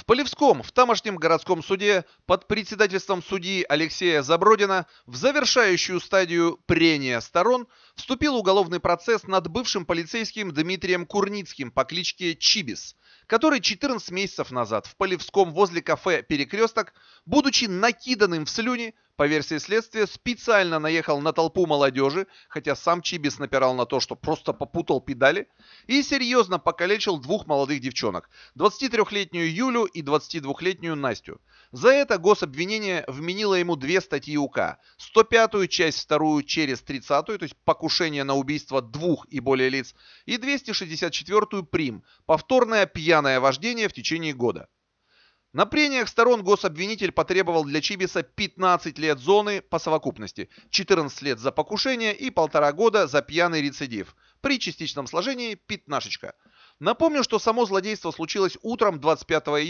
Полевском, в тамошнем городском суде, под председательством судьи Алексея Забродина, в завершающую стадию прения сторон вступил уголовный процесс над бывшим полицейским Дмитрием Курницким по кличке Чибис, который 14 месяцев назад в Полевском возле кафе «Перекресток», будучи накиданным в слюни, по версии следствия, специально наехал на толпу молодежи, хотя сам Чибис напирал на то, что просто попутал педали, и серьезно покалечил двух молодых девчонок, 23-летнюю Юлю и 22-летнюю Настю. За это гособвинение вменило ему две статьи УК: 105-ю, часть 2 через 30-ю, то есть покушение на убийство двух и более лиц, и 264-ю прим. Повторное пьяное вождение в течение года. На прениях сторон гособвинитель потребовал для Чибиса 15 лет зоны по совокупности, 14 лет за покушение и 1,5 года за пьяный рецидив. При частичном сложении пятнашечка. Напомню, что само злодейство случилось утром 25 июня